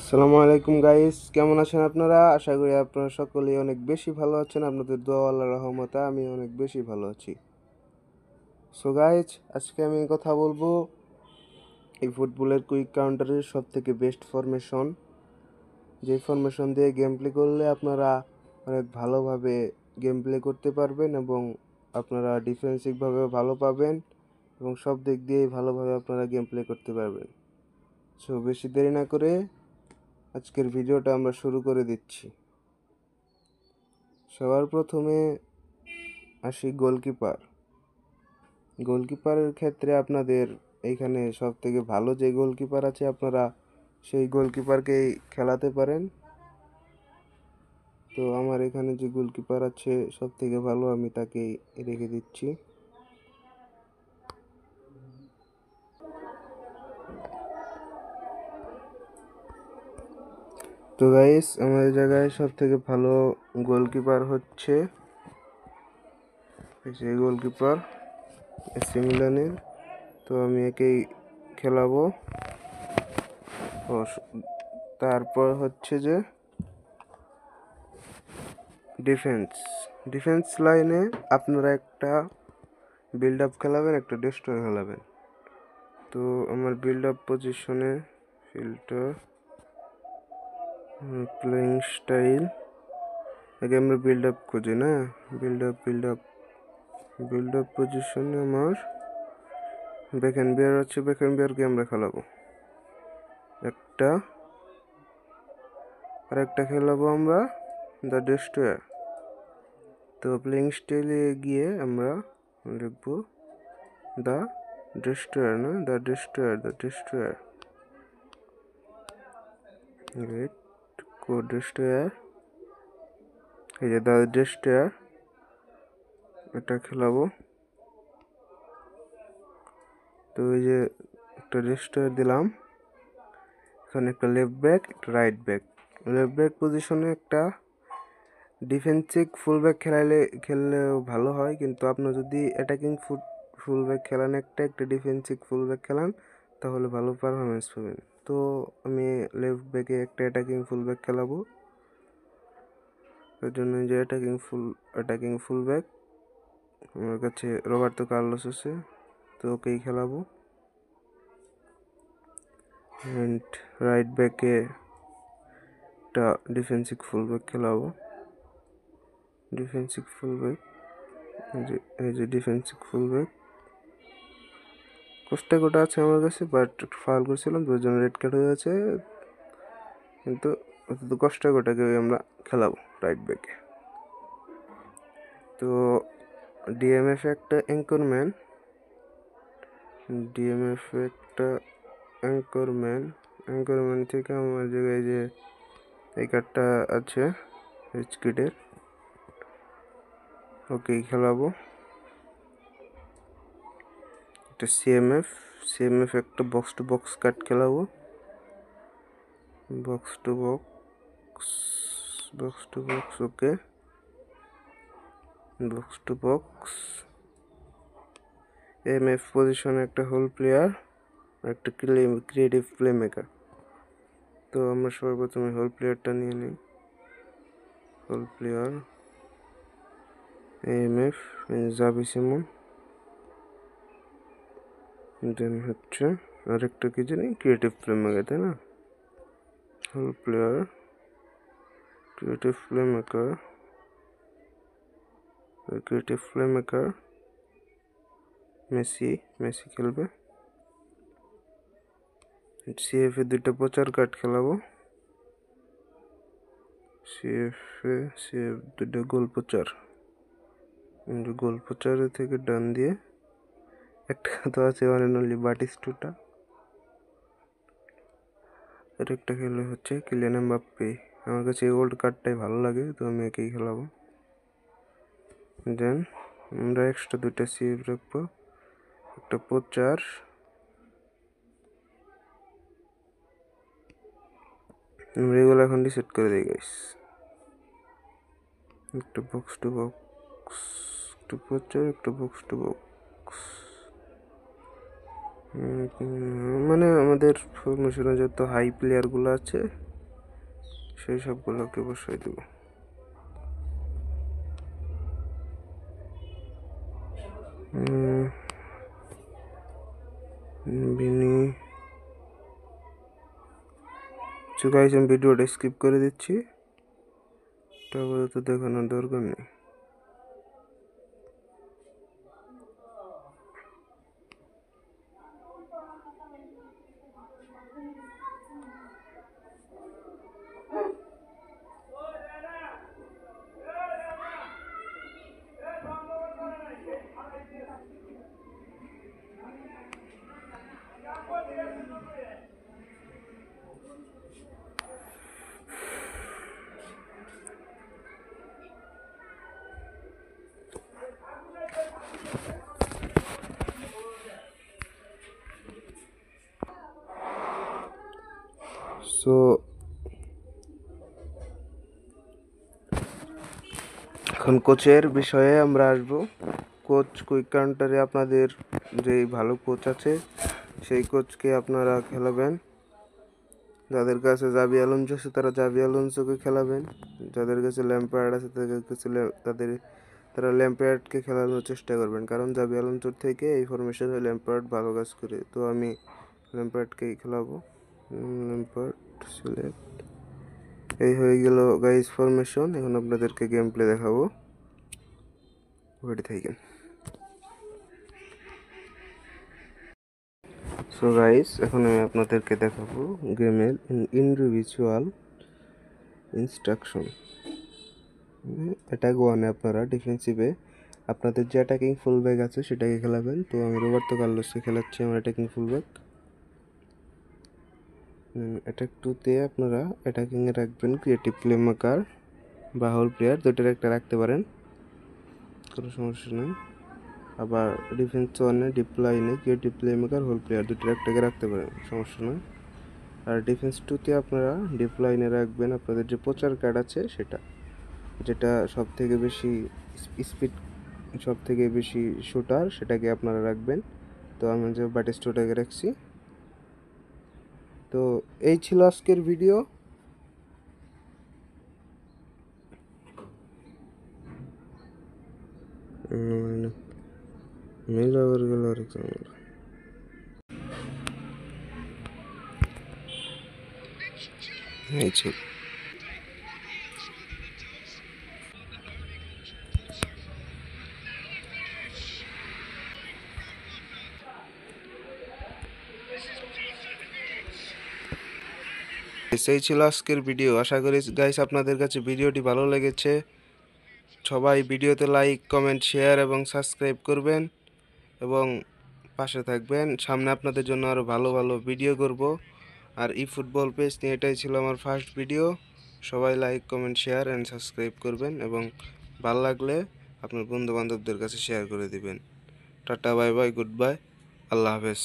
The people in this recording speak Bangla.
আসসালামু আলাইকুম গাইস, কেমন আছেন আপনারা? আশা করি আপনারা সকলেই অনেক বেশি ভালো আছেন। আপনাদের দোয়া আল্লাহর রহমতে আমি অনেক বেশি ভালো আছি। সো গাইস, আজকে আমি কথা বলবো এই ফুটবলের কুইক কাউন্টারের সব থেকে বেস্ট ফরমেশন, যে ফরমেশন দিয়ে গেম প্লে করলে আপনারা অনেক ভালোভাবে গেম প্লে করতে পারবেন এবং আপনারা ডিফেন্সিভভাবেও ভালো পাবেন এবং সব দিক দিয়েই ভালোভাবে আপনারা গেম প্লে করতে পারবেন। সো বেশি দেরি না করে আজকের ভিডিওটা আমরা শুরু করে দিচ্ছি। সবার প্রথমে আসি গোলকিপারের ক্ষেত্রে আপনাদের এইখানে সব থেকে ভালো যে গোলকিপার আছে আপনারা সেই গোলকিপারকেই খেলাতে পারেন। তো আমার এখানে যে গোলকিপার আছে সব থেকে ভালো, আমি তাকেই রেখে দিচ্ছি। তো গাইস, আমাদের জায়গায় সব থেকে ভালো গোলকিপার হচ্ছে সেই গোলকিপার এসি মিলানের। তো আমি একেই খেলাবো। তারপর হচ্ছে যে ডিফেন্স লাইনে আপনারা একটা বিল্ড আপ খেলাবেন, একটা ডিস্ট্রয় খেলাবেন। তো আমার বিল্ড আপ পজিশনে ফিল্টার প্লেইং স্টাইল, আগে আমরা বিল্ড আপ খুঁজি না, বিল্ড আপ পজিশনে আমার ব্যাকহ্যান্ড বিয়ার আছে, ব্যাকহ্যান্ড বিয়ারকে আমরা খেলাবো একটা, আর একটা খেলাবো আমরা দ্য ডিস্ট্রয়ার। তো প্লেইং স্টাইলে গিয়ে আমরা লিখবো দ্য ডিস্ট্রয়ার, না the destroyer great co destroyer, এই যে দ্য ডিস্ট্রয়ার, এটা খেলাবো। তো এই যে একটা ডিস্ট্রয়ার দিলাম, এখানে একটা লেফট ব্যাক, একটা রাইট ব্যাক। লেফট ব্যাক পজিশনে একটা ডিফেন্সিভ ফুলব্যাক খেললেও ভালো হয়, কিন্তু আপনার যদি অ্যাটাকিং ফুলব্যাক খেলান, একটা ডিফেন্সিভ ফুলব্যাক খেলান, তাহলে ভালো পারফরমেন্স পাবেন। তো আমি লেফট ব্যাকে একটা অ্যাটাকিং ফুলব্যাক খেলাবো। এর জন্য যে অ্যাটাকিং ফুলব্যাক আমার কাছে রবার্তো কার্লোস আছে, তো ওকেই খেলাবো। অ্যান্ড রাইট ব্যাকে একটা ডিফেন্সিভ ফুলব্যাক খেলাবো। ডিফেন্সিভ ফুলব্যাক, এই যে ডিফেন্সিভ ফুলব্যাক কোষ্টাকোটা আছে আমার কাছে, বাট একটু ফাউল করছিলাম, তো ওই জন্য রেড কার্ড হয়ে আছে। কিন্তু কোষ্টাকোটাকে আমরা খেলাবো রাইট ব্যাকে। তো ডিএমএফ একটা অ্যাঙ্করম্যান থেকে আমার জায়গায় যে এই কার্ডটা আছে এইচকিডের, ওকেই খেলাবো। একটা সিএমএফ একটা বক্স টু বক্স কার্ড খেলাবো। Box to box okay, box to box. MF পজিশনে একটা হোল প্লেয়ার, একটা ক্রিয়েটিভ প্লে মেকার। তো আমরা সর্বপ্রথমে হোল প্লেয়ারটা নিয়ে নিই। Hole player MF Xavi Simon, then হচ্ছে আরেকটা কি জানি ক্রিয়েটিভ প্লে মেকার, তাই না? Hole player creative play maker Messi খেলবে। সিএফ এ দুইটা প্রচার কার্ড খেলাবো। সিএফ দুইটা গোল প্রচারের থেকে ডান দিয়ে একটা তো আছে অনলি বাটিস্টুটা, আর একটা খেলে হচ্ছে কিলিয়ান এমবাপ্পে। আমার কাছে এই ওল্ড কার্ডটাই ভালো লাগে, তো আমি একেই খেলাবো। দেন আমরা এক্সট্রা দুইটা সিএফ রাখবো, একটা প্রচার, আমরা এগুলো এখন ডিসাইড করে দিই গাইস। একটা বক্স টু বক্স, একটা প্রচার, একটা বক্স টু বক্স। মানে আমাদের ফরমেশনে যত হাই প্লেয়ারগুলো আছে সেই সবগুলোকে বসাই দেব। বিনি গাইস, আমি ভিডিওটা স্কিপ করে দিচ্ছি, তারপরে তো দেখানোর দরকার নেই। সো এখন কোচের বিষয়ে আমরা আসব। কোচ কুইক কাউন্টারে আপনাদের যেই ভালো কোচ আছে সেই কোচকে আপনারা খেলাবেন। যাদের কাছে জাভি আলোনসো আছে তারা জাভি আলোনসোকে খেলাবেন, যাদের কাছে ল্যাম্পার্ড আছে তারা ল্যাম্পার্ডকে খেলানোর চেষ্টা করবেন, কারণ জাভি আলোনসোর থেকে এই ফরমেশনে ল্যাম্পার্ড ভালো কাজ করে। তো আমি ল্যাম্পার্ডকেই খেলাবো। Lampard select. এই হয়ে গেল গাইস ফরমেশন। এখন আপনাদেরকে গেম প্লে দেখাবো, ওয়েটে থাকেন। সো গাইস, এখন আমি আপনাদেরকে দেখাবো গেমের ইন্ডিভিজুয়াল ইনস্ট্রাকশন। অ্যাটাক ওয়ানে আপনারা ডিফেন্সিভে আপনাদের যে অ্যাটাকিং ফুলব্যাক আছে সেটাকে খেলাবেন। তো আমি রোবার্তো কার্লোসকে খেলাচ্ছি আমার অ্যাটাকিং ফুলব্যাক। অ্যাটাক টুতে আপনারা অ্যাটাকিংয়ে রাখবেন ক্রিয়েটিভ প্লে মেকার বা হোল প্লেয়ার, দুটোর একটা রাখতে পারেন, কোনো সমস্যা নেই। আবার ডিফেন্স ওয়ানে ডিপ লাইনে creative play maker whole player দুটোর একটাকে রাখতে পারেন, সমস্যা নয়। আর ডিফেন্স টুতে আপনারা ডিপ লাইনে রাখবেন আপনাদের যে প্রচার কার্ড আছে সেটা, যেটা সব থেকে বেশি স্পিড, সব থেকে বেশি শুটার, সেটাকে আপনারা রাখবেন। তো আমি যে ব্যাটিস্টোটাকে রাখছি। তো এই ছিল আজকের ভিডিও। মেল আবার গেল আর এই ছিল। এই ছিল আজকের ভিডিও। আশা করি গাইস আপনাদের কাছে ভিডিওটি ভালো লেগেছে। সবাই ভিডিওতে লাইক, কমেন্ট, শেয়ার এবং সাবস্ক্রাইব করবেন এবং পাশে থাকবেন। সামনে আপনাদের জন্য আরও ভালো ভালো ভিডিও করব। আর ই ফুটবল পেজ নিয়ে এটাই ছিল আমার ফার্স্ট ভিডিও। সবাই like, comment, share and subscribe করবেন এবং ভালো লাগলে আপনার বন্ধু বান্ধবদের কাছে শেয়ার করে দিবেন। Tata, bye bye, good bye, আল্লাহ হাফেজ।